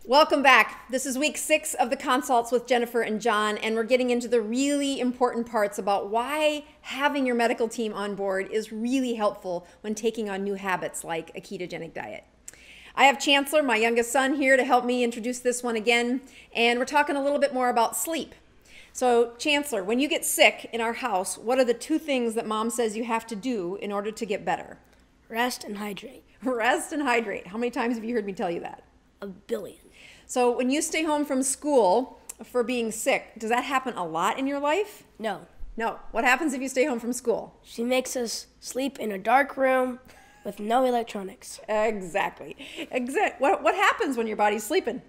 Welcome back. This is week 6 of the consults with Jennifer and John, and we're getting into the really important parts about why having your medical team on board is really helpful when taking on new habits like a ketogenic diet. I have Chancellor, my youngest son, here to help me introduce this one again, and we're talking a little bit more about sleep. So, Chancellor, when you get sick in our house, what are the 2 things that Mom says you have to do in order to get better? Rest and hydrate. Rest and hydrate. How many times have you heard me tell you that? A billion. So when you stay home from school for being sick, does that happen a lot in your life? No. No. What happens if you stay home from school? She makes us sleep in a dark room with no electronics. Exactly. What happens when your body's sleeping?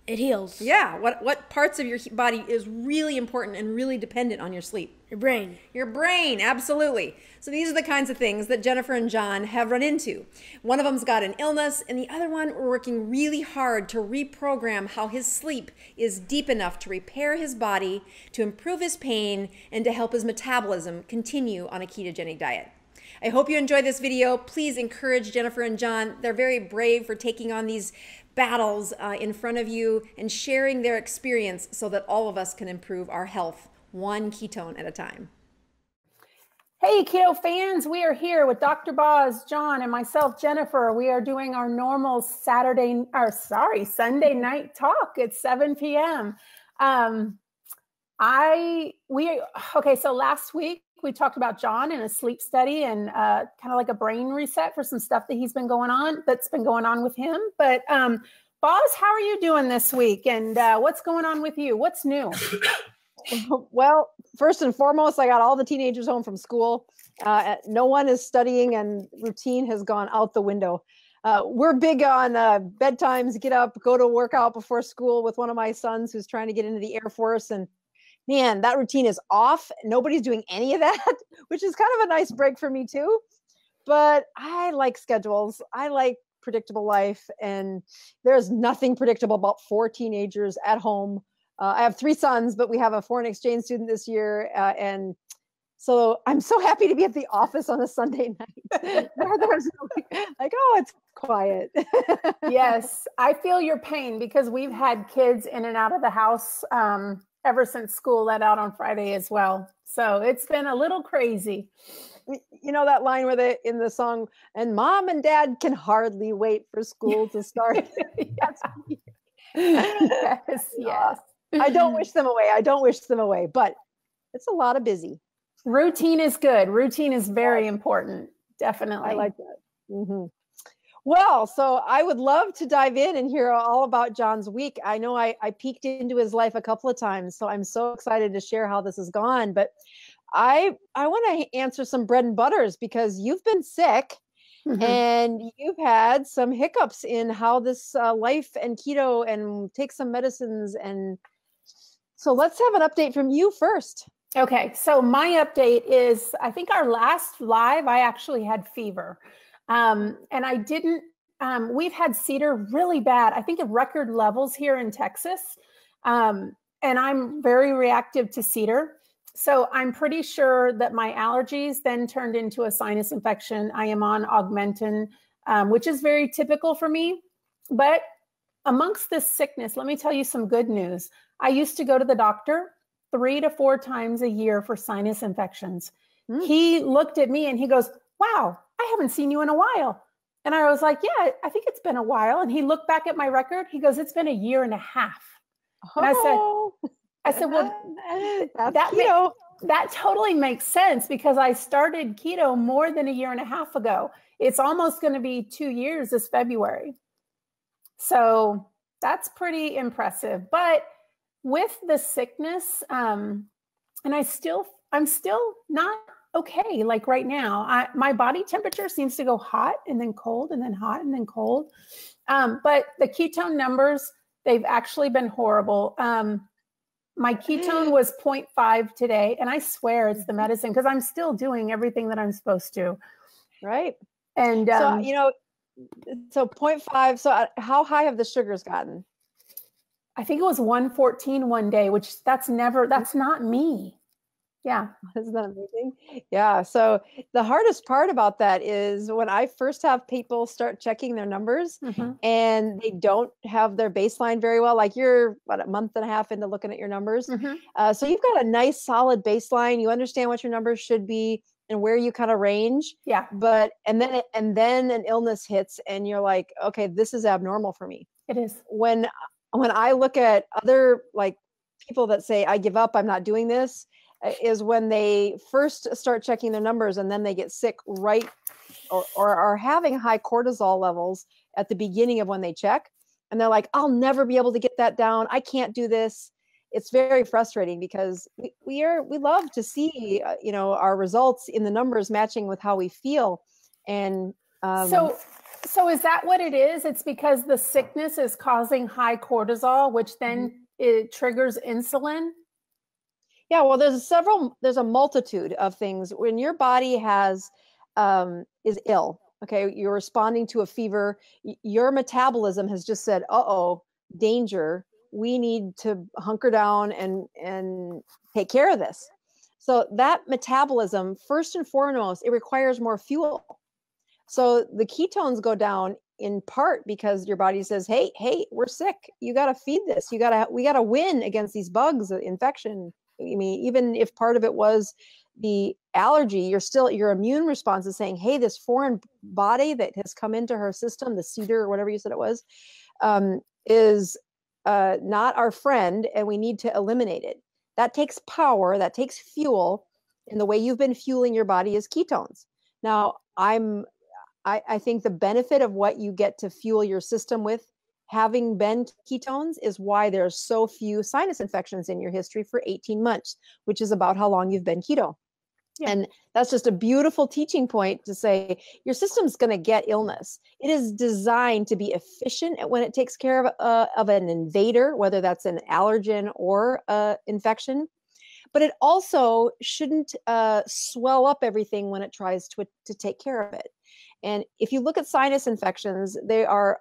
It heals. Yeah. What parts of your body is really important and really dependent on your sleep? Your brain. Your brain, absolutely. So these are the kinds of things that Jennifer and John have run into. One of them's got an illness, and the other one, we're working really hard to reprogram how his sleep is deep enough to repair his body, to improve his pain, and to help his metabolism continue on a ketogenic diet. I hope you enjoy this video. Please encourage Jennifer and John. They're very brave for taking on these battles in front of you and sharing their experience so that all of us can improve our health one ketone at a time. Hey, keto fans, we are here with Dr. Boz, John, and myself, Jennifer. We are doing our normal Sunday night talk at 7 p.m. Okay, so last week we talked about John and a sleep study and kind of like a brain reset for some stuff that that's been going on with him. But Boz, how are you doing this week? And what's going on with you? What's new? Well, first and foremost, I got all the teenagers home from school. No one is studying and routine has gone out the window. We're big on bedtimes, get up, go to workout before school with one of my sons who's trying to get into the Air Force. And man, that routine is off. Nobody's doing any of that, which is kind of a nice break for me too. But I like schedules. I like predictable life. And there's nothing predictable about 4 teenagers at home. I have 3 sons, but we have a foreign exchange student this year. And so I'm so happy to be at the office on a Sunday night. There's like, oh, it's quiet. Yes, I feel your pain because we've had kids in and out of the house ever since school let out on Friday as well. So it's been a little crazy. You know that line where in the song, and Mom and Dad can hardly wait for school to start. Yes. I don't wish them away. But it's a lot of busy. Routine is good. Routine is very important. Definitely. I like that. Mm-hmm. Well, so I would love to dive in and hear all about John's week. I know I peeked into his life a couple of times, so I'm so excited to share how this has gone. But I want to answer some bread and butters because you've been sick. Mm-hmm. And you've had some hiccups in how this life and keto and take some medicines. And so let's have an update from you first. Okay. So my update is, I think our last live, I actually had fever. And I didn't, we've had cedar really bad. I think at record levels here in Texas. And I'm very reactive to cedar. So I'm pretty sure that my allergies then turned into a sinus infection. I am on Augmentin, which is very typical for me. But amongst this sickness, let me tell you some good news. I used to go to the doctor 3 to 4 times a year for sinus infections. He looked at me and he goes, wow, I haven't seen you in a while. And I was like, yeah, I think it's been a while. And he looked back at my record. He goes, it's been 1.5 years. And I said, well, that totally makes sense because I started keto more than 1.5 years ago. It's almost going to be 2 years this February. So that's pretty impressive. But with the sickness, and I'm still not okay. Like right now, my body temperature seems to go hot and then cold and then hot and then cold. But the ketone numbers, they've actually been horrible. My ketone was 0.5 today, and I swear it's the medicine because I'm still doing everything that I'm supposed to. Right. And so, so 0.5. So how high have the sugars gotten? I think it was 114 one day, which that's not me. Yeah. Isn't that amazing? Yeah. So the hardest part about that is when I first have people start checking their numbers and they don't have their baseline very well, like you're what, a month and a half into looking at your numbers. So you've got a nice solid baseline. You understand what your numbers should be and where you kind of range. Yeah. But, and then an illness hits and you're like, okay, this is abnormal for me. It is. When I look at other like people that say, I give up, I'm not doing this, is when they first start checking their numbers and then they get sick right or are having high cortisol levels at the beginning of when they check. And they're like, I'll never be able to get that down. I can't do this. It's very frustrating because we love to see, our results in the numbers matching with how we feel. And so is that what it is? It's because the sickness is causing high cortisol, which then it triggers insulin. Yeah, well, there's a multitude of things when your body is ill. Okay. You're responding to a fever. Your metabolism has just said, uh-oh, danger. We need to hunker down and take care of this. So that metabolism, first and foremost, it requires more fuel. So the ketones go down in part because your body says, hey, we're sick. You got to feed this. We got to win against these bugs, infection. I mean, even if part of it was the allergy, your immune response is saying, hey, this foreign body that has come into her system, the cedar or whatever you said it was, is not our friend, and we need to eliminate it. That takes power, that takes fuel, and the way you've been fueling your body is ketones. Now, I think the benefit of what you get to fuel your system with having been ketones is why there's so few sinus infections in your history for 18 months, which is about how long you've been keto. Yeah. And that's just a beautiful teaching point to say your system's going to get illness. It is designed to be efficient when it takes care of an invader, whether that's an allergen or infection. But it also shouldn't swell up everything when it tries to take care of it. And if you look at sinus infections, they are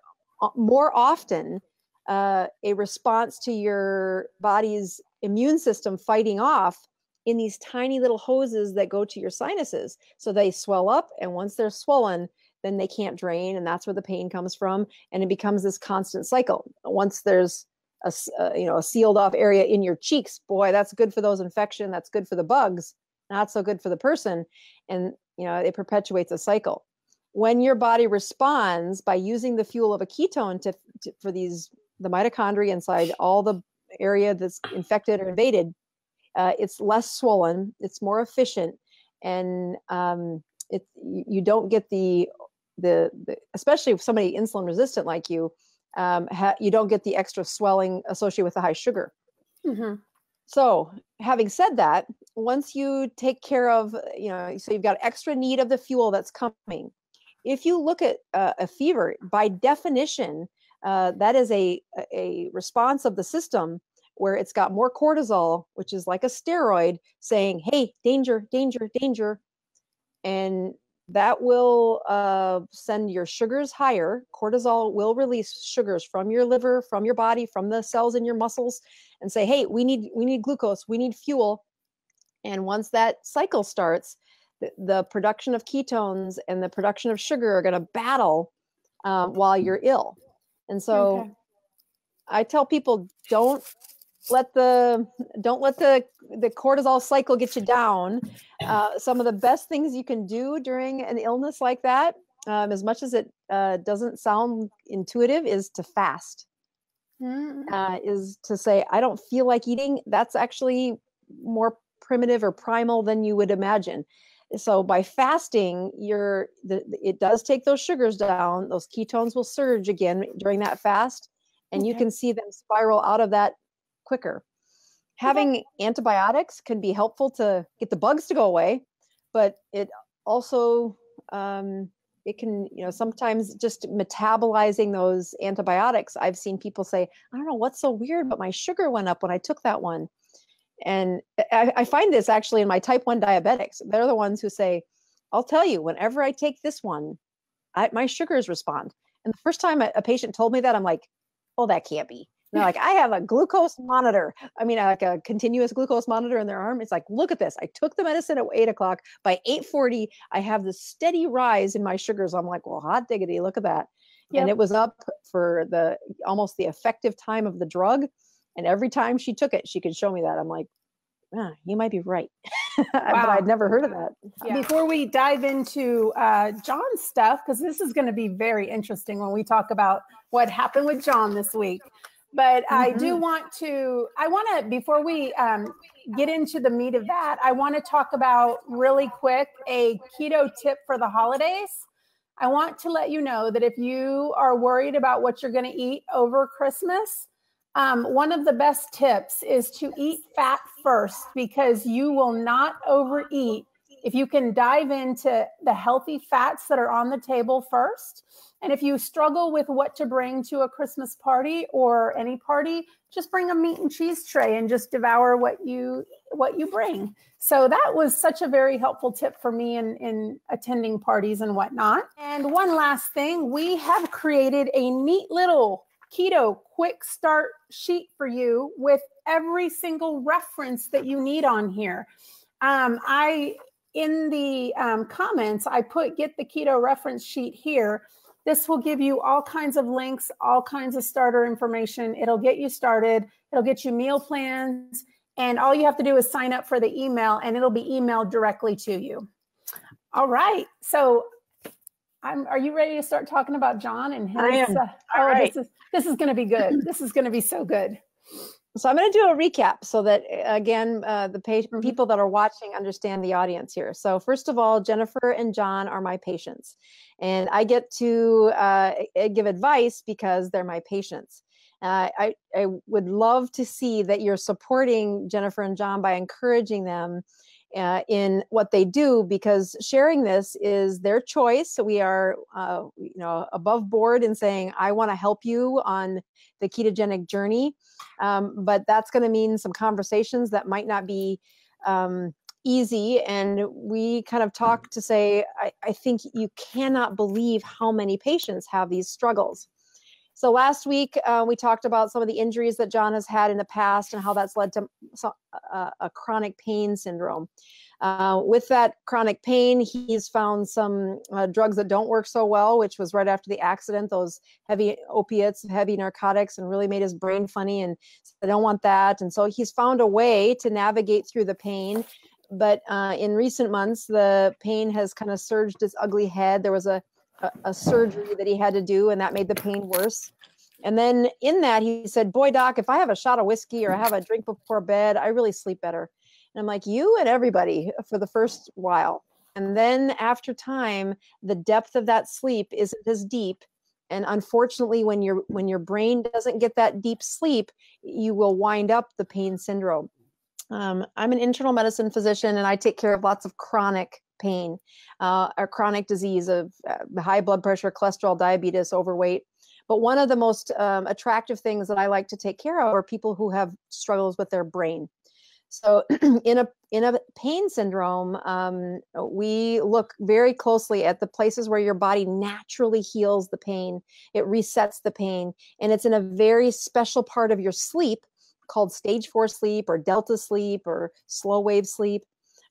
more often a response to your body's immune system fighting off in these tiny little hoses that go to your sinuses. So they swell up, and once they're swollen, then they can't drain, and that's where the pain comes from. And it becomes this constant cycle. Once there's a sealed off area in your cheeks, boy, that's good for those infections. That's good for the bugs, not so good for the person. And, it perpetuates a cycle. When your body responds by using the fuel of a ketone for the mitochondria inside all the area that's infected or invaded, it's less swollen, it's more efficient, and you don't get the especially if somebody insulin resistant like you, you don't get the extra swelling associated with the high sugar. So having said that, once you take care of, so you've got extra need of the fuel that's coming. If you look at a fever, by definition, that is a response of the system where it's got more cortisol, which is like a steroid, saying, hey, danger, danger, danger. And that will send your sugars higher. Cortisol will release sugars from your liver, from your body, from the cells in your muscles, and say, hey, we need glucose, we need fuel. And once that cycle starts, the production of ketones and the production of sugar are going to battle while you're ill. And so I tell people, don't let the cortisol cycle get you down. Some of the best things you can do during an illness like that, as much as it doesn't sound intuitive, is to fast. Is to say, I don't feel like eating. That's actually more primitive or primal than you would imagine. So by fasting, it does take those sugars down. Those ketones will surge again during that fast, and you can see them spiral out of that quicker. Having antibiotics can be helpful to get the bugs to go away, but it also it can, sometimes just metabolizing those antibiotics. I've seen people say, I don't know what's so weird, but my sugar went up when I took that one. And I find this actually in my type 1 diabetics. They're the ones who say, I'll tell you, whenever I take this one, my sugars respond. And the first time a patient told me that, I'm like, oh, that can't be. they're like, I have a glucose monitor. I mean, like a continuous glucose monitor in their arm. It's like, look at this. I took the medicine at 8 o'clock. By 8:40, I have this steady rise in my sugars. I'm like, well, hot diggity, look at that. Yep. And it was up for almost the effective time of the drug. And every time she took it, she could show me that. I'm like, you might be right. But I'd never heard of that. Yeah. Before we dive into John's stuff, because this is going to be very interesting when we talk about what happened with John this week. But I want to, before we get into the meat of that, I want to talk about really quick a keto tip for the holidays. I want to let you know that if you are worried about what you're going to eat over Christmas, one of the best tips is to eat fat first, because you will not overeat if you can dive into the healthy fats that are on the table first. And if you struggle with what to bring to a Christmas party or any party, just bring a meat and cheese tray and just devour what you bring. So that was such a very helpful tip for me in attending parties and whatnot. And one last thing, we have created a neat little keto quick start sheet for you with every single reference that you need on here. In the comments, I put get the keto reference sheet here. This will give you all kinds of links, all kinds of starter information. It'll get you started. It'll get you meal plans. And all you have to do is sign up for the email, and it'll be emailed directly to you. All right. So are you ready to start talking about John and his? I am. All right. This is going to be good. This is going to be so good. So I'm going to do a recap so that, again, the people that are watching understand the audience here. So first of all, Jennifer and John are my patients, and I get to give advice because they're my patients. I would love to see that you're supporting Jennifer and John by encouraging them in what they do, because sharing this is their choice. So we are, above board in saying, I want to help you on the ketogenic journey. But that's going to mean some conversations that might not be easy. And we kind of talk to say, I think you cannot believe how many patients have these struggles. So last week, we talked about some of the injuries that John has had in the past and how that's led to a chronic pain syndrome. With that chronic pain, he's found some drugs that don't work so well, which was right after the accident, those heavy opiates, heavy narcotics, and really made his brain funny, and I don't want that. And so he's found a way to navigate through the pain. But in recent months, the pain has kind of surged its ugly head. There was a surgery that he had to do, and that made the pain worse. And then in that, he said, boy, doc, if I have a shot of whiskey or I have a drink before bed, I really sleep better. And I'm like, you and everybody for the first while. And then after time, the depth of that sleep isn't as deep. And unfortunately, when your brain doesn't get that deep sleep, you will wind up the pain syndrome. I'm an internal medicine physician, and I take care of lots of chronic pain, or chronic disease of high blood pressure, cholesterol, diabetes, overweight. But one of the most attractive things that I like to take care of are people who have struggles with their brain. So in a pain syndrome, we look very closely at the places where your body naturally heals the pain. It resets the pain, and it's in a very special part of your sleep called stage 4 sleep or delta sleep or slow wave sleep.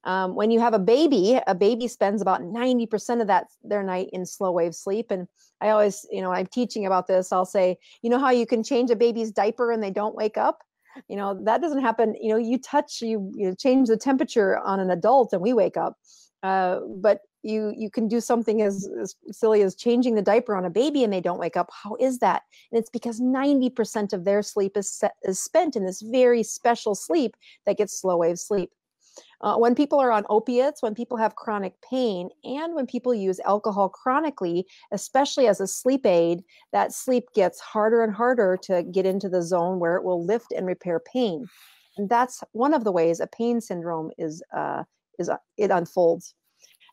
When you have a baby spends about 90% of their night in slow wave sleep. And I always, when I'm teaching about this, I'll say, you know how you can change a baby's diaper and they don't wake up? That doesn't happen. You change the temperature on an adult and we wake up. But you can do something as silly as changing the diaper on a baby and they don't wake up. How is that? And it's because 90% of their sleep is spent in this very special sleep that gets slow wave sleep. When people are on opiates, when people have chronic pain, and when people use alcohol chronically, especially as a sleep aid, that sleep gets harder and harder to get into the zone where it will lift and repair pain. And that's one of the ways a pain syndrome it unfolds.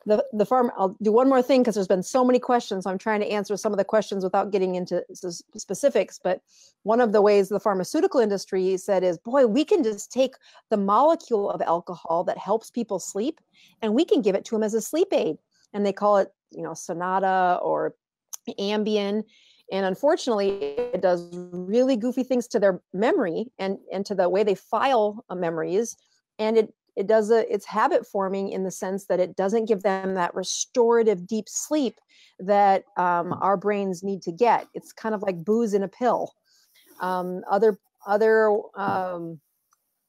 I'll do one more thing because there's been so many questions. So I'm trying to answer some of the questions without getting into specifics. But one of the ways the pharmaceutical industry said is, boy, we can just take the molecule of alcohol that helps people sleep and we can give it to them as a sleep aid. And they call it, Sonata or Ambien. And unfortunately, it does really goofy things to their memory and to the way they file memories. And it's habit forming in the sense that it doesn't give them that restorative deep sleep that our brains need to get. It's kind of like booze in a pill. Other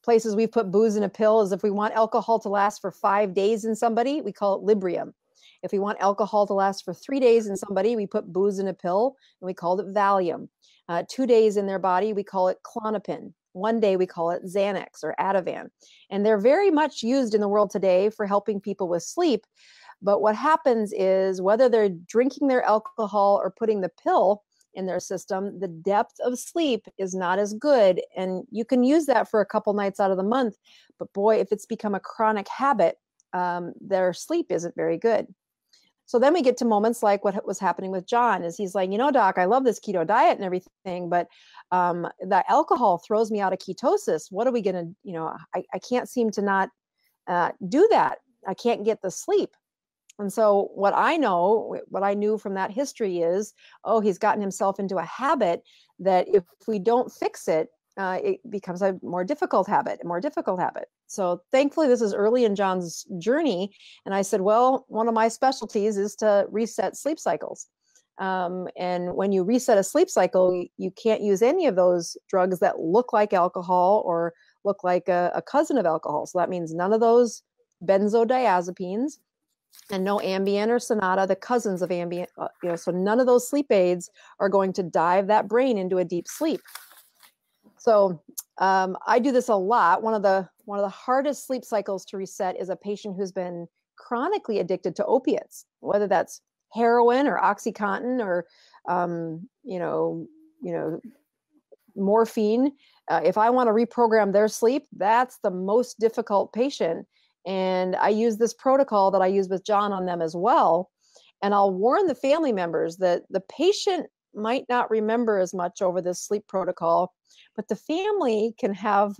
places we've put booze in a pill is if we want alcohol to last for 5 days in somebody, we call it Librium. If we want alcohol to last for 3 days in somebody, we put booze in a pill and we called it Valium. 2 days in their body, we call it Klonopin. 1 day, we call it Xanax or Ativan. And they're very much used in the world today for helping people with sleep. But what happens is whether they're drinking their alcohol or putting the pill in their system, the depth of sleep is not as good. And you can use that for a couple nights out of the month. But boy, if it's become a chronic habit, their sleep isn't very good. So then we get to moments like what was happening with John is he's like, doc, I love this keto diet and everything, but that alcohol throws me out of ketosis. What are we going to, I can't seem to not do that. I can't get the sleep. And so what I knew from that history is, he's gotten himself into a habit that if we don't fix it, it becomes a more difficult habit. So thankfully, this is early in John's journey. And I said, well, one of my specialties is to reset sleep cycles. And when you reset a sleep cycle, you can't use any of those drugs that look like alcohol or look like a cousin of alcohol. So that means none of those benzodiazepines and no Ambien or Sonata, the cousins of Ambien. So none of those sleep aids are going to dive that brain into a deep sleep. So I do this a lot. One of the hardest sleep cycles to reset is a patient who's been chronically addicted to opiates, whether that's heroin or OxyContin or morphine. If I want to reprogram their sleep, that's the most difficult patient. And I use this protocol that I use with John on them as well. And I'll warn the family members that the patient might not remember as much over this sleep protocol, but the family can have,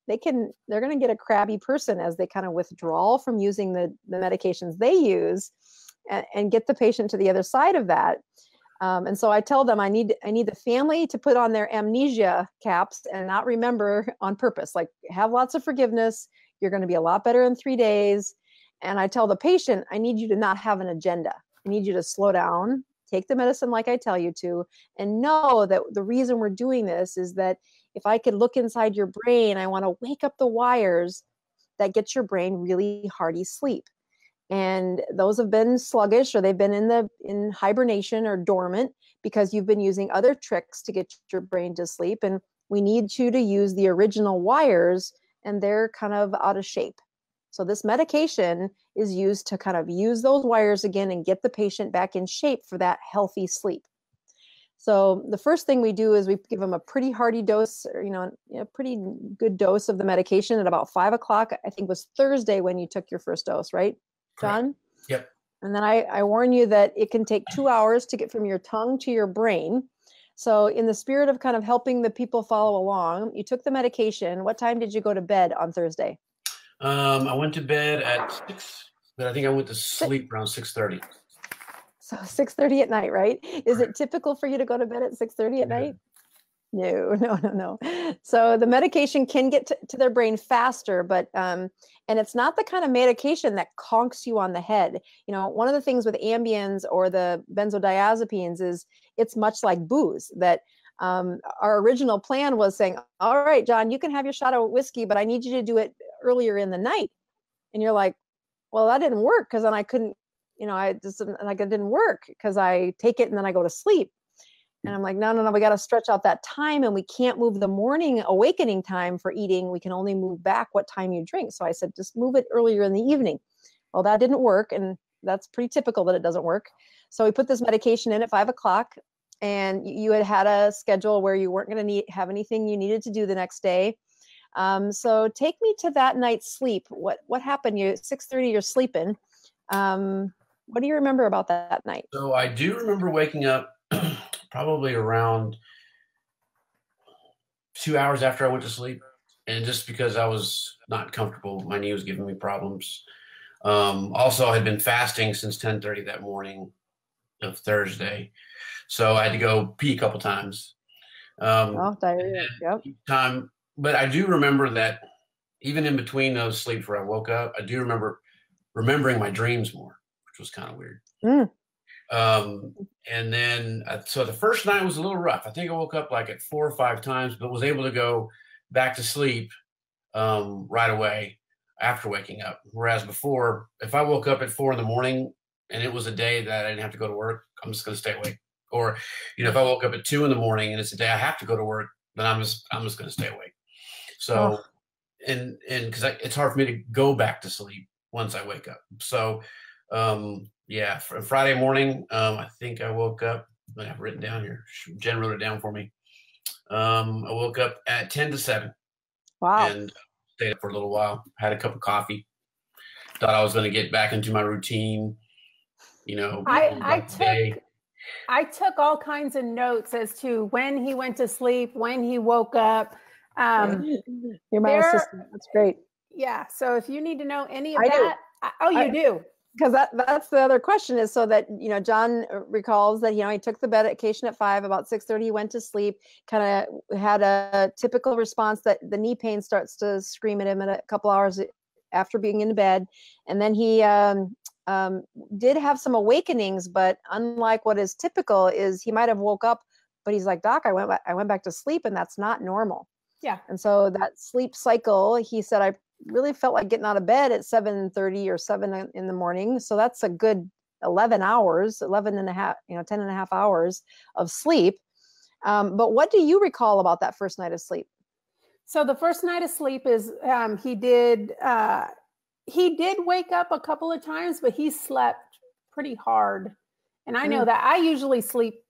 they're going to get a crabby person as they kind of withdraw from using the medications they use and get the patient to the other side of that. And so I tell them I need the family to put on their amnesia caps and not remember on purpose, like have lots of forgiveness. You're going to be a lot better in 3 days. And I tell the patient, I need you to not have an agenda. I need you to slow down, take the medicine like I tell you to, and know that the reason we're doing this is that if I could look inside your brain, I want to wake up the wires that get your brain really hearty sleep. And those have been sluggish or they've been in hibernation or dormant because you've been using other tricks to get your brain to sleep. And we need you to use the original wires and they're kind of out of shape. So this medication is used to kind of use those wires again and get the patient back in shape for that healthy sleep. So the first thing we do is we give them a pretty hearty dose, or, a pretty good dose of the medication at about 5 o'clock. I think it was Thursday when you took your first dose, right, John? Yep. And then I warn you that it can take 2 hours to get from your tongue to your brain. So in the spirit of kind of helping the people follow along, you took the medication. What time did you go to bed on Thursday? I went to bed at 6, but I think I went to sleep around 6:30. So 6:30 at night, right? Is it typical for you to go to bed at 6:30 at night? No. So the medication can get to their brain faster, but and it's not the kind of medication that conks you on the head. One of the things with Ambiens or the benzodiazepines is it's much like booze. That our original plan was saying, all right, John, you can have your shot of whiskey, but I need you to do it earlier in the night. And you're like, well, that didn't work because then I couldn't, it didn't work because I take it and then I go to sleep. And I'm like, no, we got to stretch out that time and we can't move the morning awakening time for eating. We can only move back what time you drink. So I said, just move it earlier in the evening. Well, that didn't work. And that's pretty typical that it doesn't work. So we put this medication in at 5 o'clock and you had a schedule where you weren't going to have anything you needed to do the next day. So take me to that night's sleep. What happened? 6:30, you're sleeping. What do you remember about that night? So I do remember waking up probably around 2 hours after I went to sleep. And just because I was not comfortable, my knee was giving me problems. Also, I had been fasting since 10:30 that morning. of Thursday. So I had to go pee a couple times. Diarrhea. Yep. Time, but I do remember that even in between those sleeps where I woke up, I do remember remembering my dreams more, which was kind of weird. And then, so the first night was a little rough. I think I woke up like at 4 or 5 times, but was able to go back to sleep right away after waking up. Whereas before, if I woke up at 4 in the morning and it was a day that I didn't have to go to work, I'm just going to stay awake. Or, if I woke up at 2 in the morning and it's a day I have to go to work, then I'm just going to stay awake. So, and because it's hard for me to go back to sleep once I wake up. So, yeah, Friday morning, I think I woke up, I have it written down here. Jen wrote it down for me. I woke up at 10 to 7. Wow. And stayed up for a little while, had a cup of coffee, thought I was going to get back into my routine, I took all kinds of notes as to when he went to sleep, when he woke up. You're my assistant. That's great. Yeah. So if you need to know any of that, you do. Because that's the other question is so that, John recalls that, he took the medication at 5, about 6:30, he went to sleep, kind of had a typical response that the knee pain starts to scream at him in a couple hours after being in bed. And then he did have some awakenings, but unlike what is typical is he might've woke up, but he's like, Doc, I went back to sleep and that's not normal. Yeah. And so that sleep cycle, he said, I really felt like getting out of bed at 7:30 or 7 in the morning. So that's a good 11 hours, 11 and a half, 10 and a half hours of sleep. But what do you recall about that first night of sleep? So the first night of sleep is he did wake up a couple of times, but he slept pretty hard. And I know that I usually sleep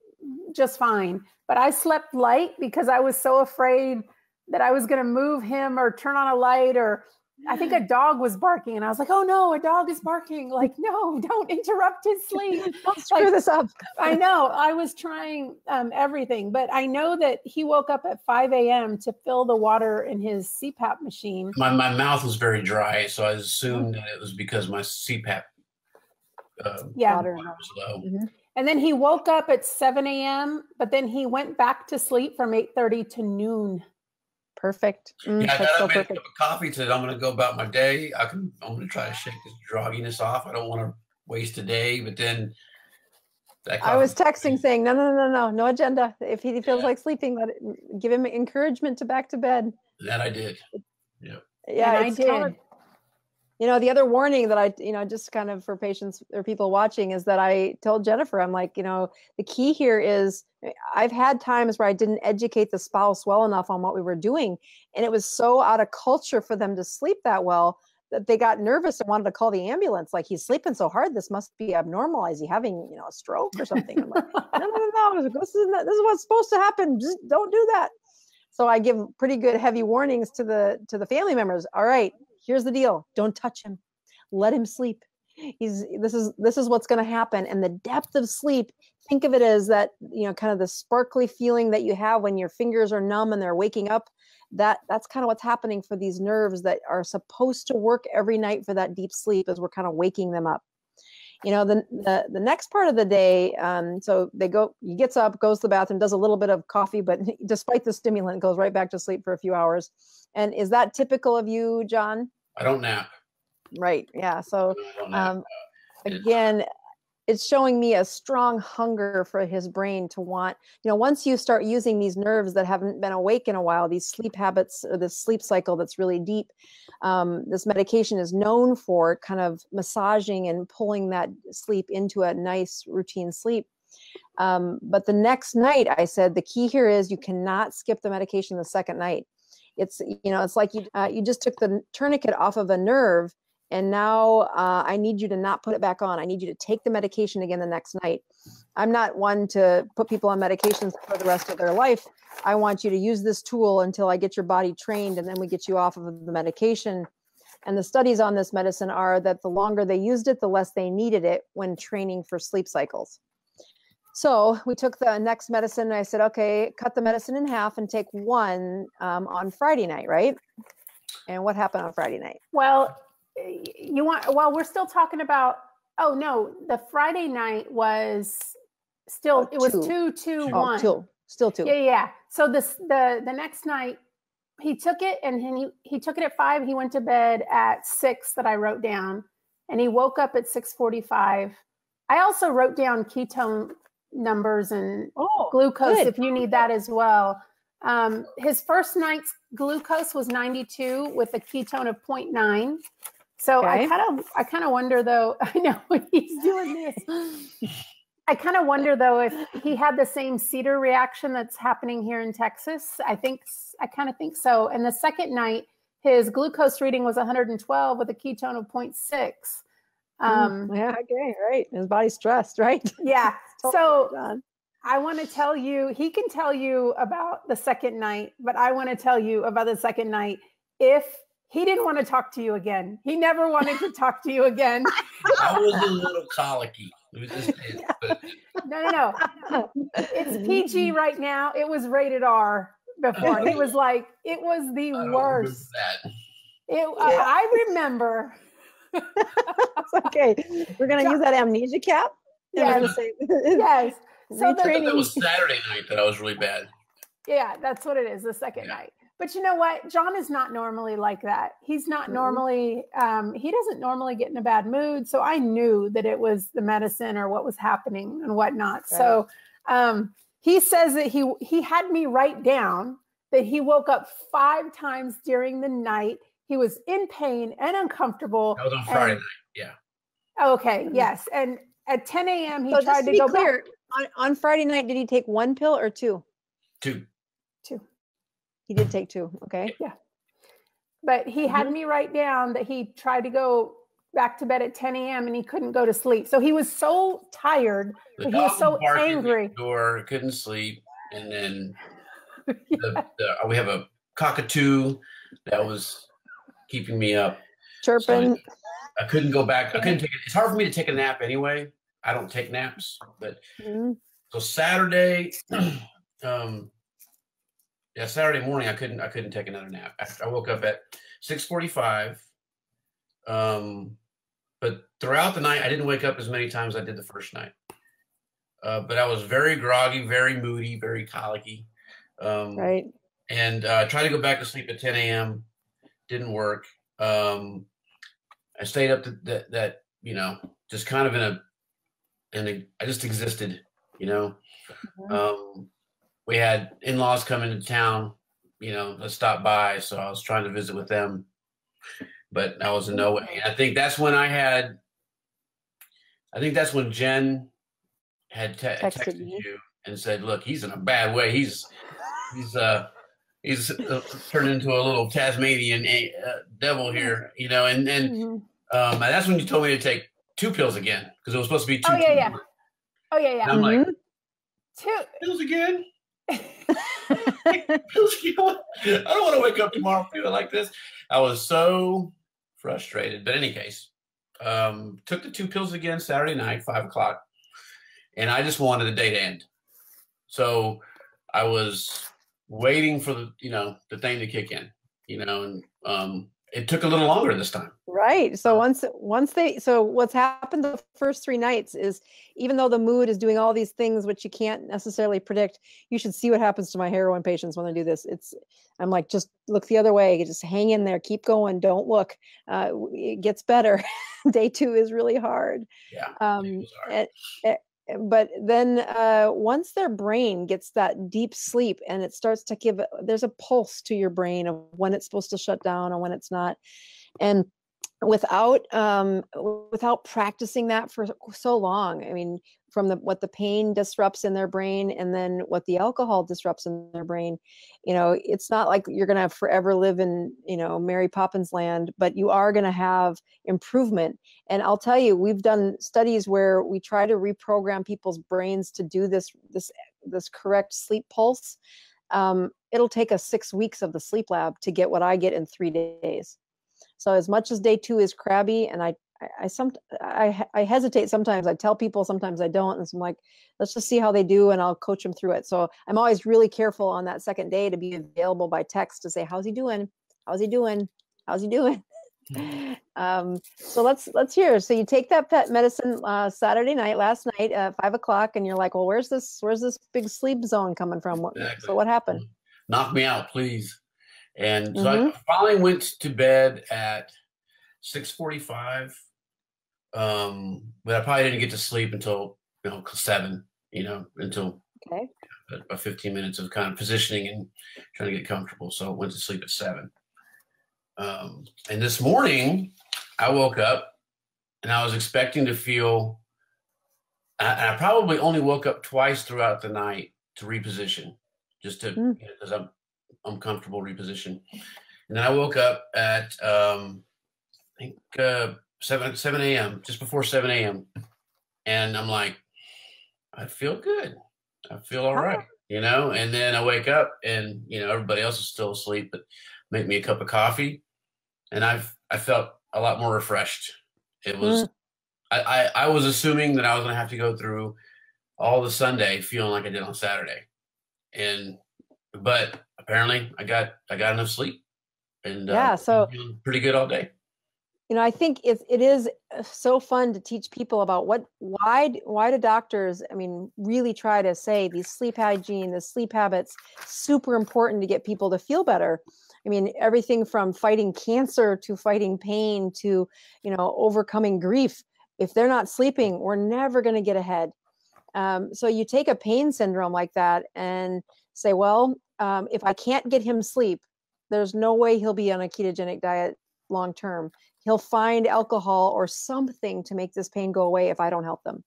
just fine, but I slept light because I was so afraid that I was going to move him or turn on a light, or I think a dog was barking and I was like, oh no, a dog is barking. Like, no, don't interrupt his sleep. Don't screw this up. I know. I was trying everything, but I know that he woke up at 5 a.m. to fill the water in his CPAP machine. My mouth was very dry, so I assumed that it was because my CPAP water was low. And then he woke up at 7 a.m., but then he went back to sleep from 8:30 to noon. Perfect. I made a cup of coffee, said I'm going to go about my day. I'm going to try to shake this drogginess off. I don't want to waste a day, but then I was texting saying, no agenda. If he feels like sleeping, give him encouragement to back to bed. That I did. Yeah. Yeah, I did. The other warning that I, just kind of for patients or people watching is that I told Jennifer, I'm like, the key here is I've had times where I didn't educate the spouse well enough on what we were doing. And it was so out of culture for them to sleep that well that they got nervous and wanted to call the ambulance. Like, he's sleeping so hard, this must be abnormal. Is he having, a stroke or something? I'm like, no, this is what's supposed to happen. Just don't do that. So I give pretty good heavy warnings to the family members. All right, here's the deal. Don't touch him. Let him sleep. This is what's going to happen. And the depth of sleep, think of it as that, kind of the sparkly feeling that you have when your fingers are numb and they're waking up. That's kind of what's happening for these nerves that are supposed to work every night for that deep sleep, as we're kind of waking them up. The next part of the day, so he gets up, goes to the bathroom, does a little bit of coffee, but despite the stimulant, goes right back to sleep for a few hours. And is that typical of you, John? I don't nap. Right. Yeah. So, again, it's showing me a strong hunger for his brain to want, once you start using these nerves that haven't been awake in a while, these sleep habits or this sleep cycle that's really deep, this medication is known for kind of massaging and pulling that sleep into a nice routine sleep. But the next night, I said, the key here is you cannot skip the medication the second night. It's, it's like you just took the tourniquet off of a nerve. And now I need you to not put it back on. I need you to take the medication again the next night. I'm not one to put people on medications for the rest of their life. I want you to use this tool until I get your body trained, and then we get you off of the medication. And the studies on this medicine are that the longer they used it, the less they needed it when training for sleep cycles. So we took the next medicine, and I said, okay, cut the medicine in half and take one on Friday night, right? And what happened on Friday night? Well, we're still talking about, the Friday night was Still, it was two. 2, 2, Oh, 1. still 2. Yeah. So the next night he took it, and he took it at 5. He went to bed at 6 that I wrote down, and he woke up at 6:45. I also wrote down ketone numbers and glucose good. if you need that as well. His first night's glucose was 92 with a ketone of 0.9. So Okay. I kind of wonder though, I know when he's doing this, I kind of wonder though, if he had the same cedar reaction that's happening here in Texas. I kind of think so. And the second night, his glucose reading was 112 with a ketone of 0.6. Yeah, okay, right. His body's stressed, right? Yeah. Totally So done. I want to tell you, he can tell you about the second night, but I want to tell you about the second night. If he didn't want to talk to you again, he never wanted to talk to you again. I was a little colicky. It was just but No. It's PG right now. It was rated R before. He was like, it was the I don't remember worst. that. I remember. Okay, we're going to use that amnesia cap. Yes. Yes. So I thought the, that was Saturday night that I was really bad. yeah, that's what it is, the second night. But you know what? John is not normally like that. He's not normally, he doesn't normally get in a bad mood. So I knew that it was the medicine or what was happening and whatnot. Right. So he says that he had me write down that he woke up 5 times during the night. He was in pain and uncomfortable. That was on Friday night. Yeah. Okay. Yes. And at 10 a.m. he So tried just to be go clear, back. on Friday night, did he take 1 pill or 2? 2. 2. He did take 2. Okay. Yeah. But he had me write down that he tried to go back to bed at 10 a.m. and he couldn't go to sleep. So he was so tired, but he was so angry. Door, couldn't sleep. And then we have a cockatoo that was keeping me up. Chirping. So I couldn't go back. I couldn't take it. It's hard for me to take a nap anyway. I don't take naps. But so Saturday, Saturday morning, I couldn't take another nap. I woke up at 6:45. But throughout the night, I didn't wake up as many times as I did the first night. But I was very groggy, very moody, very colicky. Right. And I tried to go back to sleep at 10 a.m. Didn't work. I stayed up that just kind of I just existed, We had in-laws coming to town, let's stop by. So I was trying to visit with them, but I was in no way. I think that's when Jen had texted you and said, look, he's in a bad way. He's turned into a little Tasmanian devil here, and that's when you told me to take 2 pills again, because it was supposed to be 2. Oh yeah. And I'm like, 2 pills again? Pills again? I don't want to wake up tomorrow feeling like this. I was so frustrated. But in any case, took the 2 pills again Saturday night, 5 o'clock, and I just wanted the day to end. So I was waiting for the thing to kick in, and it took a little longer this time. Right. So what's happened the first 3 nights is, even though the mood is doing all these things, which you can't necessarily predict, you should see what happens to my heroin patients when they do this. I'm like, just look the other way, just hang in there, keep going. Don't look. It gets better. Day 2 is really hard. Yeah. But then once their brain gets that deep sleep and it starts to there's a pulse to your brain of when it's supposed to shut down and when it's not. And without practicing that for so long, I mean, from what the pain disrupts in their brain and then what the alcohol disrupts in their brain, it's not like you're going to forever live in, Mary Poppins land, but you are going to have improvement. And I'll tell you, we've done studies where we try to reprogram people's brains to do this correct sleep pulse. It'll take us 6 weeks of the sleep lab to get what I get in 3 days. So as much as day 2 is crabby, and I hesitate sometimes. I tell people, sometimes I don't. And so I'm like, let's just see how they do, and I'll coach them through it. So I'm always really careful on that second day to be available by text to say, how's he doing? How's he doing? How's he doing? So let's hear. So you take that pet medicine Saturday night, last night at 5 o'clock, and you're like, well, where's this big sleep zone coming from? Exactly. So what happened? Knock me out, please. And so Mm-hmm. I finally went to bed at 6:45. But I probably didn't get to sleep until 7. Until Okay. about 15 minutes of kind of positioning and trying to get comfortable. So I went to sleep at 7. And this morning I woke up and I was expecting to feel, I probably only woke up twice throughout the night to reposition, just to, because I'm comfortable reposition. And then I woke up at, I think 7 a.m., just before 7 a.m. And I'm like, I feel good. I feel all right, and then I wake up and, everybody else is still asleep, but make me a cup of coffee. And I felt a lot more refreshed. It was, I was assuming that I was going to have to go through all the Sunday feeling like I did on Saturday. But apparently I got enough sleep and so feeling pretty good all day. I think it is so fun to teach people about why do doctors, really try to say these sleep hygiene, the sleep habits, super important to get people to feel better. Everything from fighting cancer to fighting pain to, overcoming grief. If they're not sleeping, we're never going to get ahead. So you take a pain syndrome like that and say, well, if I can't get him sleep, there's no way he'll be on a ketogenic diet long term. He'll find alcohol or something to make this pain go away if I don't help them.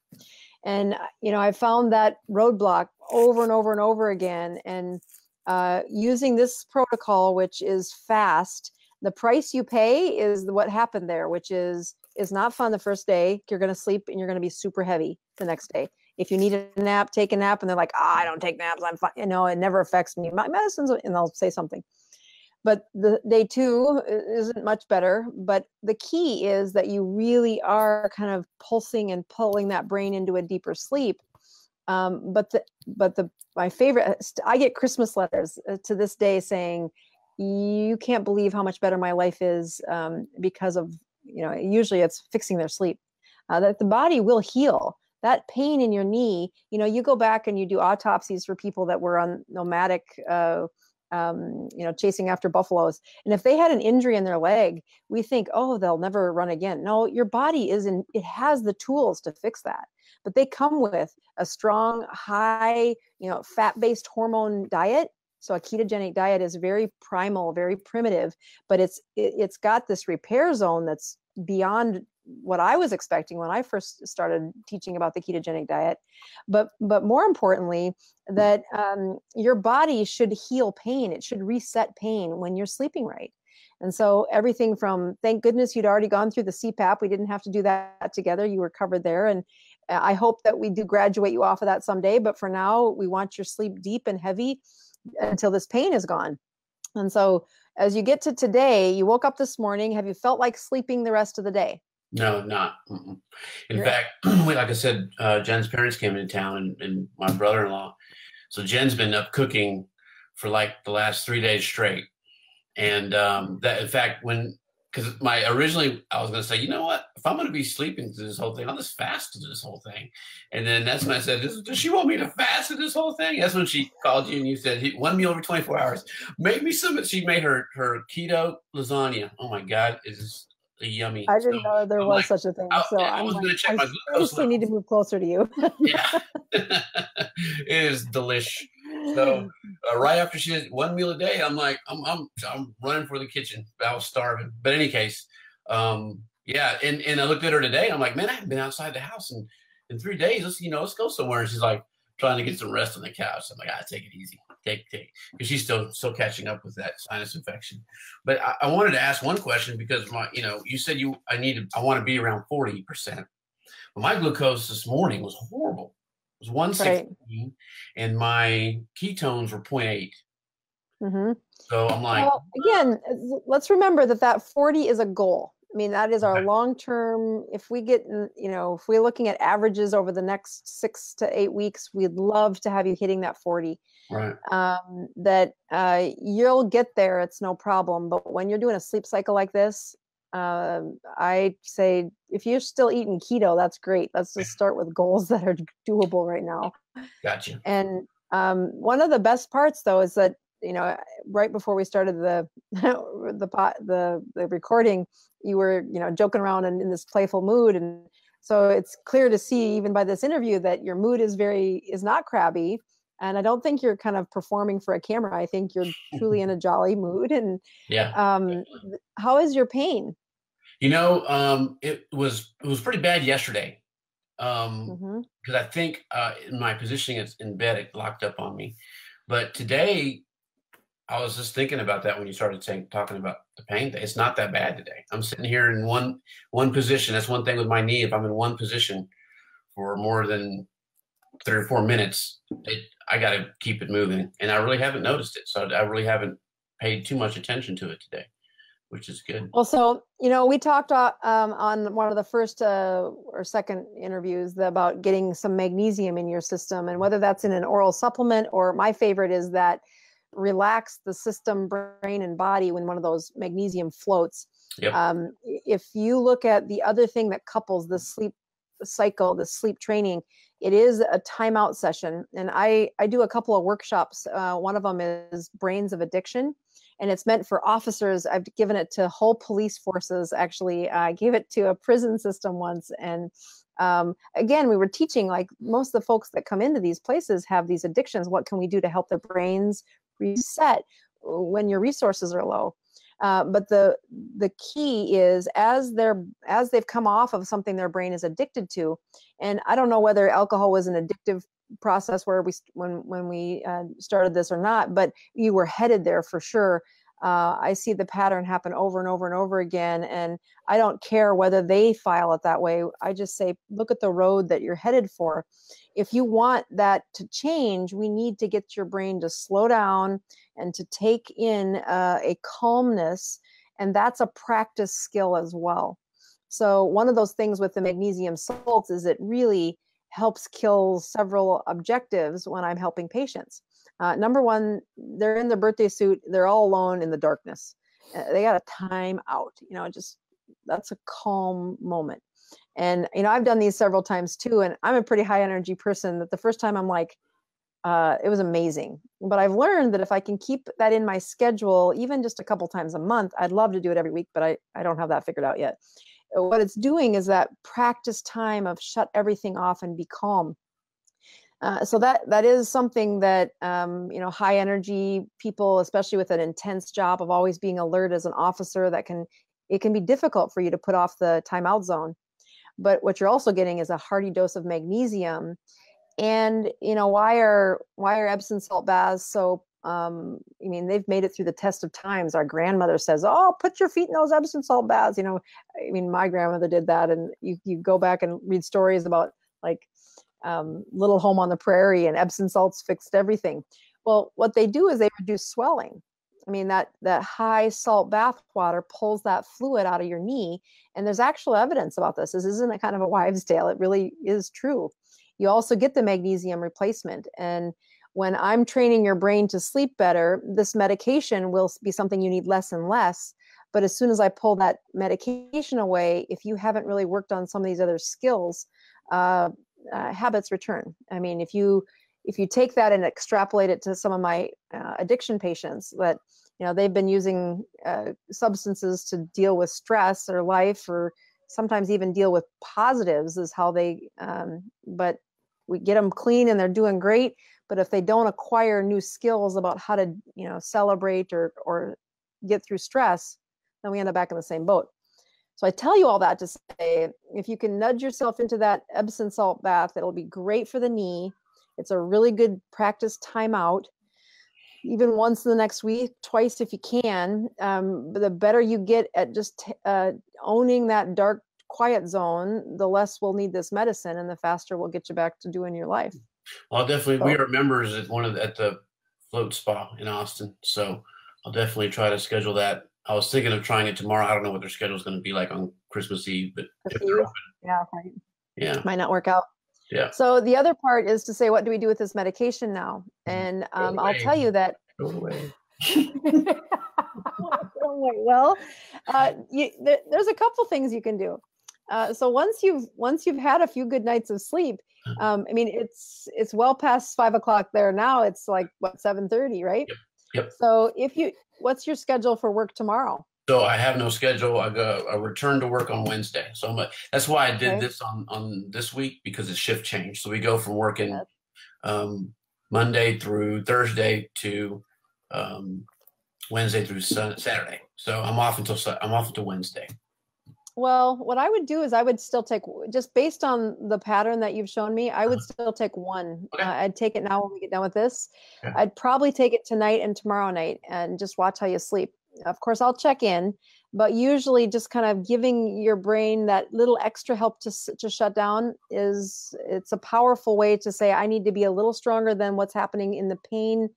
And, I found that roadblock over and over and over again. And using this protocol, which is fast, the price you pay is what happened there, which is not fun the first day. You're going to sleep and you're going to be super heavy the next day. If you need a nap, take a nap. And they're like, I don't take naps. I'm fine. It never affects me. My medicines, and they'll say something. But the day 2 isn't much better. But the key is that you really are kind of pulsing and pulling that brain into a deeper sleep. But my favorite, I get Christmas letters to this day saying, you can't believe how much better my life is because of, usually it's fixing their sleep, that the body will heal. That pain in your knee, you go back and you do autopsies for people that were on nomadic, chasing after buffaloes. And if they had an injury in their leg, we think, oh, they'll never run again. No, your body it has the tools to fix that. But they come with a strong, high, fat-based hormone diet. So a ketogenic diet is very primal, very primitive, but it's got this repair zone that's beyond what I was expecting when I first started teaching about the ketogenic diet. But more importantly, that your body should heal pain. It should reset pain when you're sleeping right. And so everything from, thank goodness you'd already gone through the CPAP. We didn't have to do that together. You were covered there. And I hope that we do graduate you off of that someday. But for now, we want your sleep deep and heavy until this pain is gone. And so as you get to today, you woke up this morning. Have you felt like sleeping the rest of the day? No, not. In fact, like I said, Jen's parents came into town and my brother-in-law. So Jen's been up cooking for like the last 3 days straight. And that, in fact, because originally I was going to say, you know what, if I'm going to be sleeping through this whole thing, I'll just fast through this whole thing. And then that's when I said, does she want me to fast through this whole thing? That's when she called you and you said, one meal every 24 hours. Make me some. She made her keto lasagna. Oh my God, it's yummy. I didn't know there was such a thing. So I was going to check my glucose level. Need to move closer to you. Yeah, it is delish. So right after she did one meal a day, I'm like, I'm running for the kitchen. I was starving. But in any case, yeah. And I looked at her today. I'm like, man, I haven't been outside the house in 3 days. Let's go somewhere. And she's like trying to get some rest on the couch. I'm like, take it easy. Take. Because she's still catching up with that sinus infection. But I wanted to ask one question because you said I want to be around 40%. But my glucose this morning was horrible. It was 116, right. And my ketones were 0.8. Mm-hmm. So I'm like, well, again, let's remember that 40 is a goal. That is our long-term. If we get, if we're looking at averages over the next 6 to 8 weeks, we'd love to have you hitting that 40. Right. That you'll get there. It's no problem. But when you're doing a sleep cycle like this, I say if you're still eating keto, that's great. Let's just start with goals that are doable right now. Gotcha. And one of the best parts, though, is that right before we started the recording, you were joking around and in this playful mood, and so it's clear to see even by this interview that your mood is not crabby. And I don't think you're kind of performing for a camera. I think you're truly in a jolly mood. And how is your pain? It was pretty bad yesterday. Mm-hmm. Because I think in my positioning in bed, it locked up on me. But today, I was just thinking about that when you started talking about the pain. It's not that bad today. I'm sitting here in one position. That's one thing with my knee. If I'm in one position for more than 3 or 4 minutes, I got to keep it moving. And I really haven't noticed it. So I really haven't paid too much attention to it today, which is good. Well, so, we talked on one of the first or second interviews about getting some magnesium in your system, and whether that's in an oral supplement, or my favorite is that relax the system, brain, and body when one of those magnesium floats. Yep. If you look at the other thing that couples the sleep cycle, the sleep training, it is a timeout session. And I do a couple of workshops. One of them is Brains of Addiction, and it's meant for officers. I've given it to whole police forces. Actually, I gave it to a prison system once. And again, we were teaching, like, most of the folks that come into these places have these addictions. What can we do to help their brains reset when your resources are low? But the key is as they've come off of something their brain is addicted to, and I don't know whether alcohol was an addictive process when we started this or not, but you were headed there for sure. I see the pattern happen over and over and over again, and I don't care whether they file it that way. I just say, look at the road that you're headed for. If you want that to change, we need to get your brain to slow down and to take in a calmness, and that's a practice skill as well. So one of those things with the magnesium salts is it really helps kill several objectives when I'm helping patients. Number one, they're in their birthday suit. They're all alone in the darkness. They got a time out, that's a calm moment. And, I've done these several times too. And I'm a pretty high energy person that the first time I'm like, it was amazing. But I've learned that if I can keep that in my schedule, even just a couple times a month, I'd love to do it every week, but I don't have that figured out yet. What it's doing is that practice time of shut everything off and be calm. So that is something that, high energy people, especially with an intense job of always being alert as an officer, it can be difficult for you to put off the timeout zone. But what you're also getting is a hearty dose of magnesium. And, why are Epsom Salt Baths so, they've made it through the test of times. Our grandmother says, oh, put your feet in those Epsom Salt Baths. My grandmother did that. And you go back and read stories about, like, Little Home on the Prairie, and Epsom salts fixed everything. Well, what they do is they reduce swelling. That high salt bath water pulls that fluid out of your knee. And there's actual evidence about this. This isn't a kind of a wives' tale. It really is true. You also get the magnesium replacement. And when I'm training your brain to sleep better, this medication will be something you need less and less. But as soon as I pull that medication away, if you haven't really worked on some of these other skills, habits return. If you take that and extrapolate it to some of my addiction patients that, they've been using substances to deal with stress or life, or sometimes even deal with positives is how they, but we get them clean and they're doing great. But if they don't acquire new skills about how to, celebrate or get through stress, then we end up back in the same boat. So I tell you all that to say, if you can nudge yourself into that Epsom salt bath, it'll be great for the knee. It's a really good practice timeout, even once in the next week, twice if you can. But the better you get at just owning that dark, quiet zone, the less we'll need this medicine, and the faster we'll get you back to doing your life. Well, definitely, we are members at at the Float Spa in Austin, so I'll definitely try to schedule that. I was thinking of trying it tomorrow. I don't know what their schedule is going to be like on Christmas Eve, but yeah, right. Yeah, might not work out. Yeah. So the other part is to say, what do we do with this medication now? And I'll tell you that. Go away. Well, there's a couple things you can do. So once you've had a few good nights of sleep, I mean, it's well past 5 o'clock there now. It's like what, 7:30, right? Yep. So what's your schedule for work tomorrow? So I have no schedule. I return to work on Wednesday. So that's why I did Okay. this on this week, because it's shift change. So we go from working Monday through Thursday to Wednesday through Saturday. So I'm off until Wednesday. Well, what I would do is I would still take, just based on the pattern that you've shown me, I would still take one. Okay. I'd take it now when we get done with this. Okay. I'd probably take it tonight and tomorrow night and just watch how you sleep. Of course, I'll check in, but usually just kind of giving your brain that little extra help to shut down it's a powerful way to say, I need to be a little stronger than what's happening in the pain.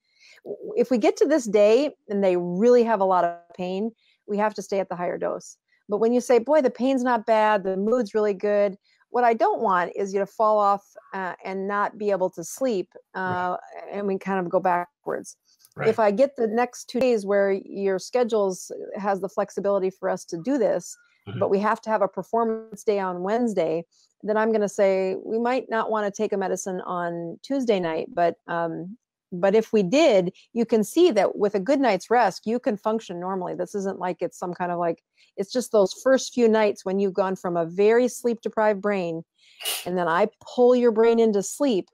If we get to this day and they really have a lot of pain, we have to stay at the higher dose. But when you say, boy, the pain's not bad, the mood's really good, what I don't want is you to fall off and not be able to sleep, and we kind of go backwards. Right. If I get the next 2 days where your schedules has the flexibility for us to do this, but we have to have a performance day on Wednesday, then I'm going to say we might not want to take a medicine on Tuesday night, but if we did, you can see that with a good night's rest, you can function normally. This isn't like it's some kind of like, it's just those first few nights when you've gone from a very sleep deprived brain, and then I pull your brain into sleep,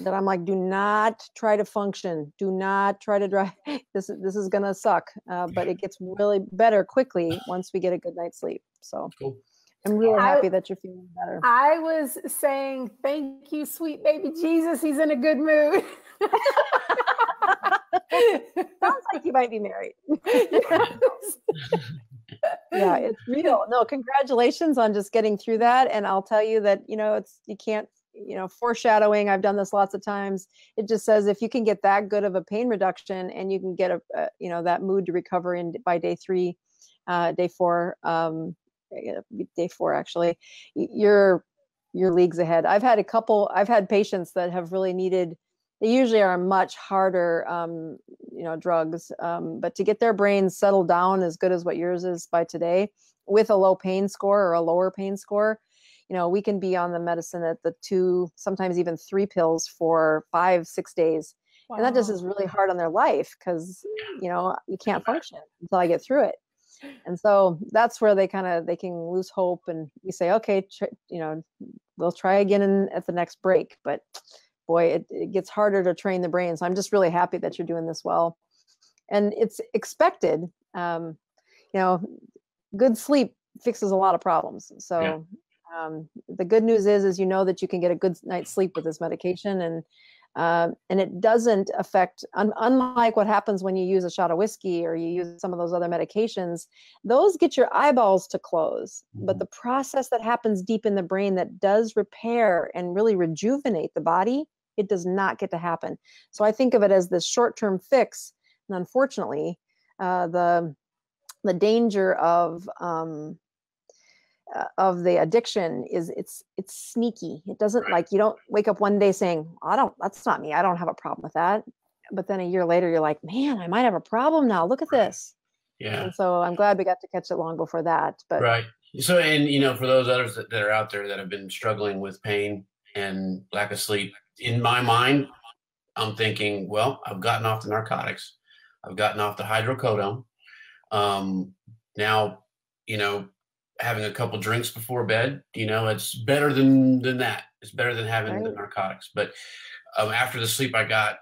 that I'm like, do not try to function. Do not try to drive. This is going to suck. But it gets really better quickly once we get a good night's sleep. So Cool. I'm really happy that you're feeling better. I was saying, thank you, sweet baby Jesus. He's in a good mood. Sounds like you might be married. Yeah, it's real. No, congratulations on just getting through that. And I'll tell you that, you can't, foreshadowing. I've done this lots of times. It just says, if you can get that good of a pain reduction and you can get that mood to recover by day 3, day 4, day 4, actually, you're leagues ahead. I've had patients that have really needed, they usually are much harder, drugs, but to get their brains settled down as good as what yours is by today with a low pain score or a lower pain score, we can be on the medicine at the 2, sometimes even 3 pills for 5-6 days. Wow. And that just is really hard on their life because, you can't function until I get through it. And so that's where they can lose hope. And we say, okay, we'll try again at the next break. But boy, it gets harder to train the brain. So I'm just really happy that you're doing this well. And it's expected. Good sleep fixes a lot of problems. So the good news is that you can get a good night's sleep with this medication, and it doesn't affect, unlike what happens when you use a shot of whiskey or you use some of those other medications, those get your eyeballs to close. But the process that happens deep in the brain that does repair and really rejuvenate the body, it does not get to happen. So I think of it as this short-term fix. And unfortunately, the danger of the addiction is it's sneaky. It doesn't, like, you don't wake up one day saying, that's not me. I don't have a problem with that. But then a year later, you're like, man, I might have a problem now. Look at this. Yeah. And so I'm glad we got to catch it long before that. But right. So, and, for those others that are out there that have been struggling with pain and lack of sleep, in my mind, I'm thinking, well, I've gotten off the narcotics. I've gotten off the hydrocodone. Now, having a couple drinks before bed, it's better than that. It's better than having the narcotics. But after the sleep I got,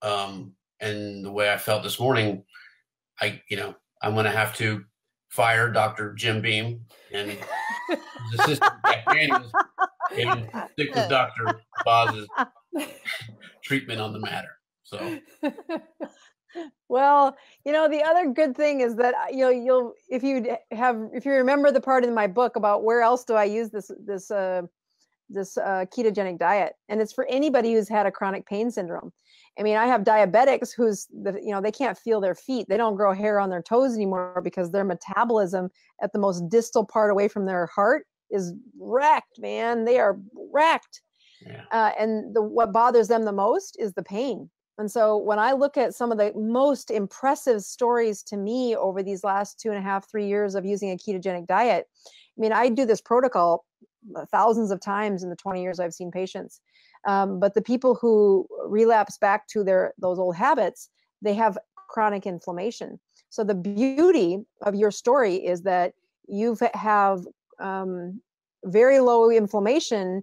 and the way I felt this morning, I'm going to have to fire Dr. Jim Beam and his assistant Daniels and stick with Dr. Boz's treatment on the matter. So. Well, the other good thing is that if you remember the part in my book about where else do I use this ketogenic diet, and it's for anybody who's had a chronic pain syndrome. I mean, I have diabetics they can't feel their feet. They don't grow hair on their toes anymore because their metabolism at the most distal part away from their heart is wrecked, man. They are wrecked. Yeah. And what bothers them the most is the pain. And so when I look at some of the most impressive stories to me over these last 2.5, 3 years of using a ketogenic diet, I mean, I do this protocol thousands of times in the 20 years I've seen patients. But the people who relapse back to those old habits, they have chronic inflammation. So the beauty of your story is that you have very low inflammation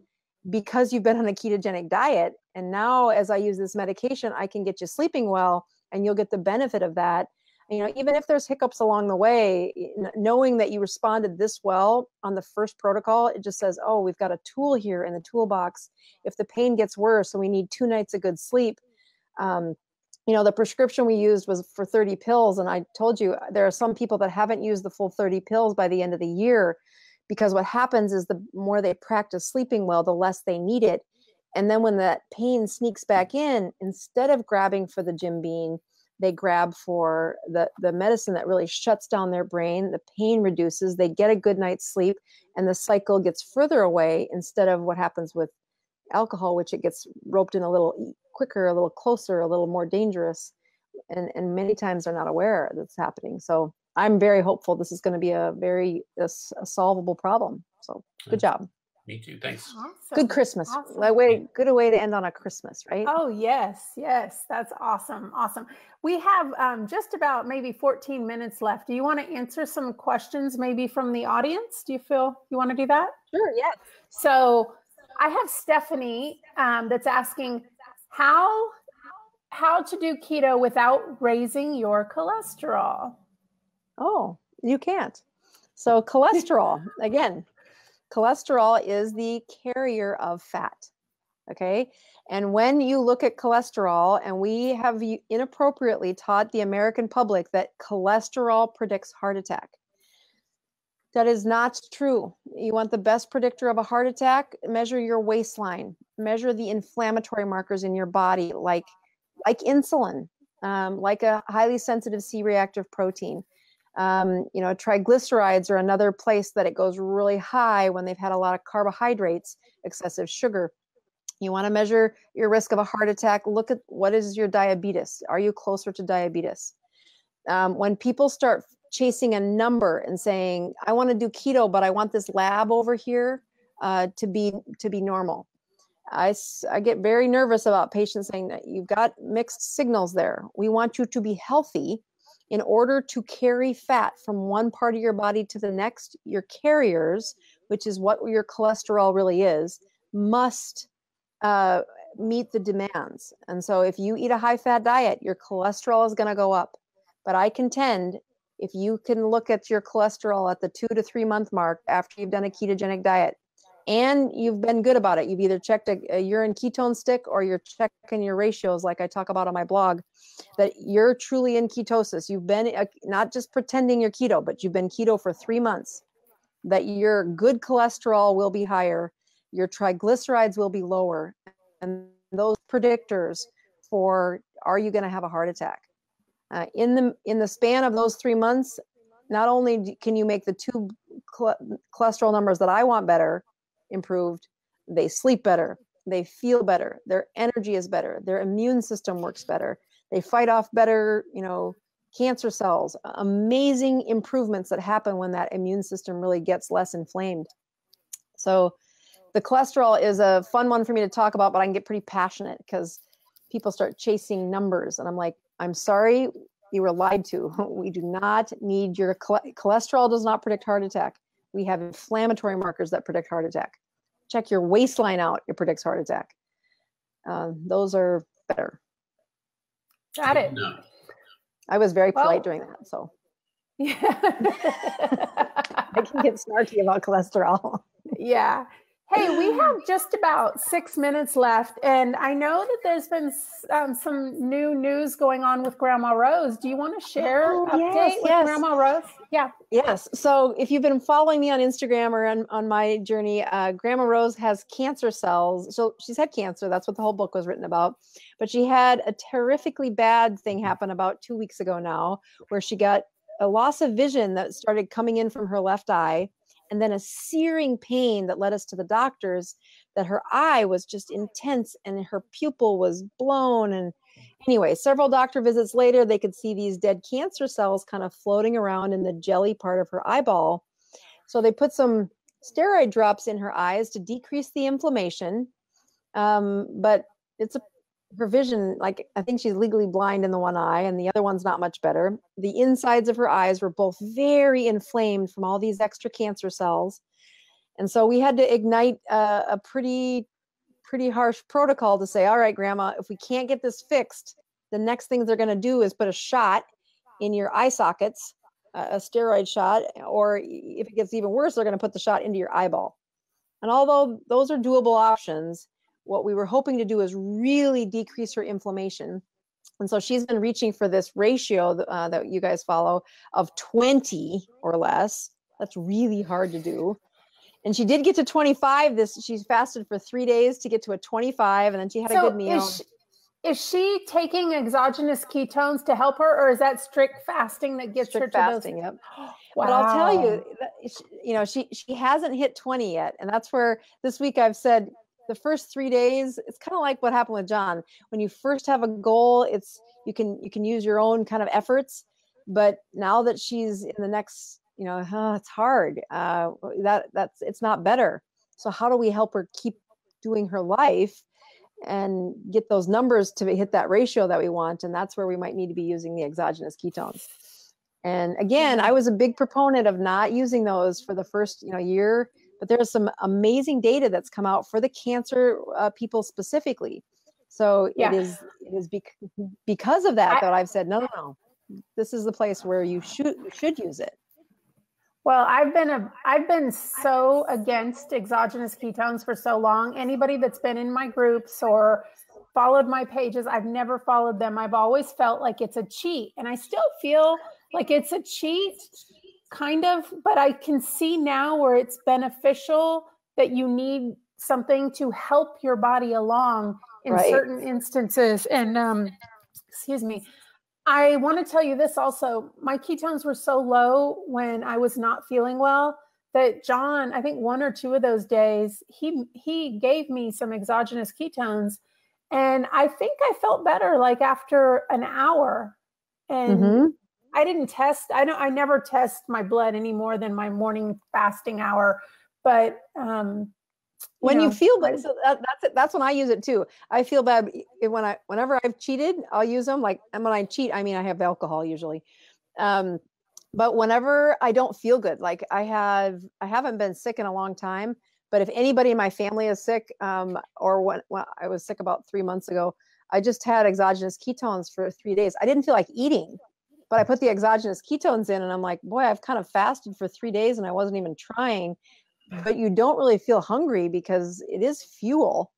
because you've been on a ketogenic diet. And now as I use this medication, I can get you sleeping well, and you'll get the benefit of that. You know, even if there's hiccups along the way, knowing that you responded this well on the first protocol, it just says, oh, we've got a tool here in the toolbox. If the pain gets worse and we need 2 nights of good sleep, you know, the prescription we used was for 30 pills. And I told you, there are some people that haven't used the full 30 pills by the end of the year, because what happens is the more they practice sleeping well, the less they need it. And then when that pain sneaks back in, instead of grabbing for the Jim Beam, they grab for the medicine that really shuts down their brain. The pain reduces, they get a good night's sleep, and the cycle gets further away, instead of what happens with alcohol, which it gets roped in a little quicker, a little closer, a little more dangerous. And many times they're not aware that's happening. So I'm very hopeful this is going to be a solvable problem. So good job. Me too. Thanks. Awesome. Good Christmas. Awesome. Good way to end on a Christmas, right? Oh, yes. Yes. That's awesome. Awesome. We have just about maybe 14 minutes left. Do you want to answer some questions maybe from the audience? Do you feel you want to do that? Sure. Yes. So I have Stephanie that's asking how to do keto without raising your cholesterol. Oh, you can't. So cholesterol, again, cholesterol is the carrier of fat. Okay. And when you look at cholesterol, and we have inappropriately taught the American public that cholesterol predicts heart attack. That is not true. You want the best predictor of a heart attack? Measure your waistline, measure the inflammatory markers in your body, like insulin, like a highly sensitive C-reactive protein. You know, triglycerides are another place that it goes really high when they've had a lot of carbohydrates, excessive sugar. You want to measure your risk of a heart attack. Look at what is your diabetes. Are you closer to diabetes? When people start chasing a number and saying, I want to do keto, but I want this lab over here to be normal. I get very nervous about patients saying that you've got mixed signals there. We want you to be healthy. In order to carry fat from one part of your body to the next, your carriers, which is what your cholesterol really is, must meet the demands. And so if you eat a high-fat diet, your cholesterol is going to go up. But I contend, if you can look at your cholesterol at the 2 to 3 month mark after you've done a ketogenic diet, and you've been good about it, you've either checked a urine ketone stick or you're checking your ratios like I talk about on my blog, that you're truly in ketosis. You've been not just pretending you're keto, but you've been keto for 3 months, that your good cholesterol will be higher, your triglycerides will be lower, and those predictors for are you going to have a heart attack. In the span of those 3 months, not only can you make the 2 cholesterol numbers that I want better improved, they sleep better, they feel better, their energy is better, their immune system works better, they fight off better, cancer cells. Amazing improvements that happen when that immune system really gets less inflamed. So the cholesterol is a fun one for me to talk about, but I can get pretty passionate because people start chasing numbers, and I'm like, I'm sorry, you were lied to. We do not need your cholesterol does not predict heart attack. We have inflammatory markers that predict heart attack. Check your waistline out. It predicts heart attack. Those are better. Got it. No. I was very polite during that, so. Yeah. I can get snarky about cholesterol. Yeah. Hey, we have just about 6 minutes left, and I know that there's been some new news going on with Grandma Rose. Do you want to share update with Grandma Rose? Yeah. Yes. So if you've been following me on Instagram or on my journey, Grandma Rose has cancer cells. So she's had cancer. That's what the whole book was written about. But she had a terrifically bad thing happen about 2 weeks ago now, where she got a loss of vision that started coming in from her left eye, and then a searing pain that led us to the doctors that her eye was just intense and her pupil was blown, Anyway, several doctor visits later, they could see these dead cancer cells kind of floating around in the jelly part of her eyeball. So they put some steroid drops in her eyes to decrease the inflammation. But her vision, like I think she's legally blind in the one eye and the other one's not much better. The insides of her eyes were both very inflamed from all these extra cancer cells. And so we had to ignite a pretty harsh protocol to say, all right, Grandma, if we can't get this fixed, the next thing they're going to do is put a shot in your eye sockets, a steroid shot, or if it gets even worse, they're going to put the shot into your eyeball. And although those are doable options, what we were hoping to do is really decrease her inflammation. And so she's been reaching for this ratio that you guys follow of 20 or less. That's really hard to do. And she did get to 25. She fasted for 3 days to get to a 25, and then she had a good meal. Is she taking exogenous ketones to help her, or is that strict fasting that gets her to fasting, those? Yep. Wow. But I'll tell you, she hasn't hit 20 yet, and that's where this week I've said the first 3 days. It's kind of like what happened with John. When you first have a goal, you can use your own kind of efforts, but now that she's in the next. It's hard. It's not better. So how do we help her keep doing her life and get those numbers to hit that ratio that we want? And that's where we might need to be using the exogenous ketones. And again, I was a big proponent of not using those for the first year, but there's some amazing data that's come out for the cancer people specifically. So it is because of that I've said no. This is the place where you should use it. Well, I've been so against exogenous ketones for so long. Anybody that's been in my groups or followed my pages, I've never followed them. I've always felt like it's a cheat, and I still feel like it's a cheat, kind of, but I can see now where it's beneficial, that you need something to help your body along in certain instances. And excuse me. I want to tell you this also. My ketones were so low when I was not feeling well that John, I think 1 or 2 of those days, he gave me some exogenous ketones, and I think I felt better like after an hour. And I didn't test. I never test my blood any more than my morning fasting hour, but when you feel bad, so that's when I use it too. I feel bad whenever I've cheated, I'll use them. Like, and when I cheat, I mean, I have alcohol usually. But whenever I don't feel good, like I haven't been sick in a long time, but if anybody in my family is sick, or when I was sick about 3 months ago, I just had exogenous ketones for 3 days. I didn't feel like eating, but I put the exogenous ketones in and I'm like, boy, I've kind of fasted for 3 days and I wasn't even trying. But you don't really feel hungry because it is fuel.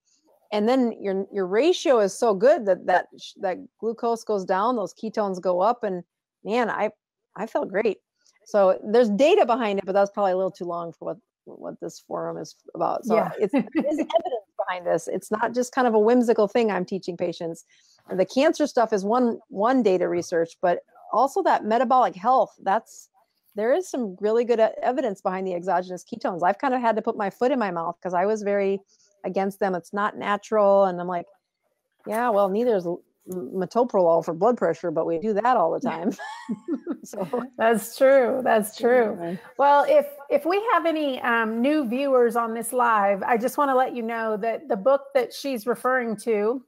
And then your ratio is so good that glucose goes down, those ketones go up, and man, I felt great. So there's data behind it, but that's probably a little too long for what this forum is about. So it's evidence behind this. It's not just kind of a whimsical thing I'm teaching patients. The cancer stuff is one data research, but also that metabolic health, there is some really good evidence behind the exogenous ketones. I've kind of had to put my foot in my mouth because I was very against them. It's not natural. And I'm like, yeah, well, neither is metoprolol for blood pressure, but we do that all the time. So That's true. Well, if we have any new viewers on this live, I just want to let you know that the book that she's referring to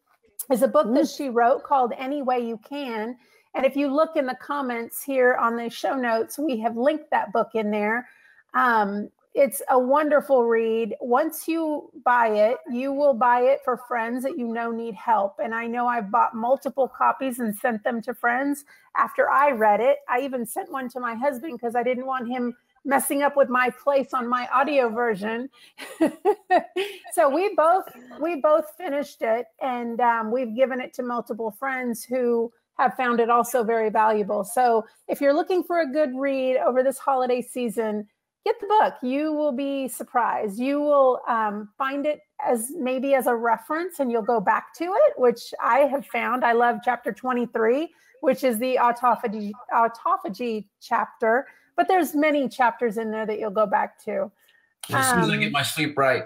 is a book that she wrote called Any Way You Can. And if you look in the comments here on the show notes, we have linked that book in there. It's a wonderful read. Once you buy it, you will buy it for friends that you know need help. And I know I've bought multiple copies and sent them to friends after I read it. I even sent one to my husband because I didn't want him messing up with my place on my audio version. So we both finished it, and we've given it to multiple friends who have found it also very valuable. So if you're looking for a good read over this holiday season, get the book. You will be surprised. You will find it as a reference, and you'll go back to it, which I have found. I love chapter 23, which is the autophagy chapter, but there's many chapters in there that you'll go back to. As soon as I get my sleep right,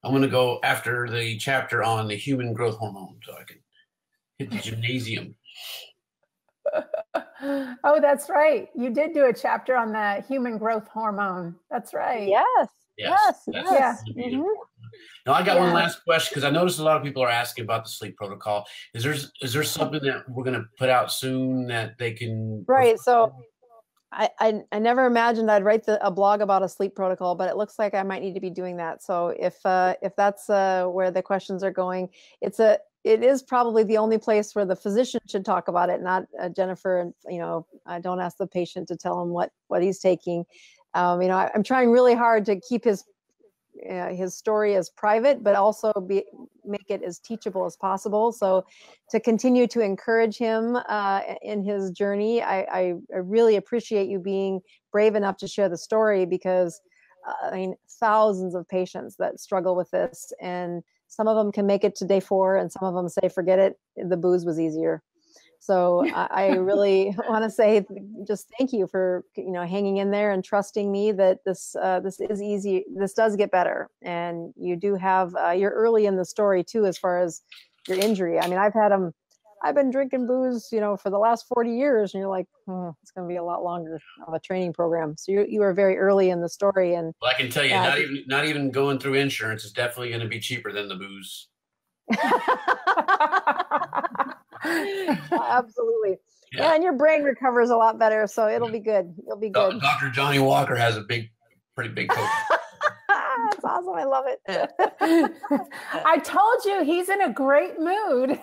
I'm going to go after the chapter on the human growth hormone, so I can hit the gymnasium. Oh, that's right. You did do a chapter on the human growth hormone. That's right. Yes. Yes. Yes. That's gonna be important. Now I got one last question because I noticed a lot of people are asking about the sleep protocol. Is there something that we're going to put out soon that they can? Right. So I never imagined I'd write a blog about a sleep protocol, but it looks like I might need to be doing that. So if that's where the questions are going, it is probably the only place where the physician should talk about it, not Jennifer. And I don't ask the patient to tell him what he's taking. I'm trying really hard to keep his story as private, but also make it as teachable as possible. So to continue to encourage him in his journey, I really appreciate you being brave enough to share the story, because thousands of patients that struggle with this, and some of them can make it to day 4 and some of them say, forget it, the booze was easier. So I really want to say just thank you for hanging in there and trusting me that this is easy. This does get better, and you do have you're early in the story too as far as your injury. I mean, I've been drinking booze for the last 40 years, and you're like, it's going to be a lot longer of a training program. So you are very early in the story, and well, I can tell you, not even going through insurance is definitely going to be cheaper than the booze. Absolutely. Yeah, and your brain recovers a lot better, so it'll be good. You'll be good. Dr. Johnny Walker has a pretty big coat. That's awesome. I love it. I told you he's in a great mood.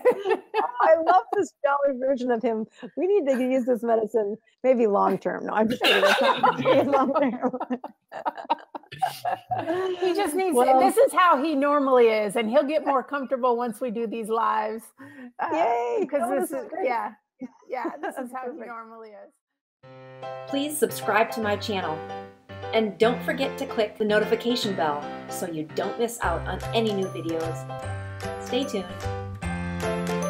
I love this jolly version of him. We need to use this medicine maybe long term. No, I'm just kidding. It's not long term. He just needs this is how he normally is, and he'll get more comfortable once we do these lives. Yay! Because this is this is how he normally is. Please subscribe to my channel. And don't forget to click the notification bell so you don't miss out on any new videos. Stay tuned.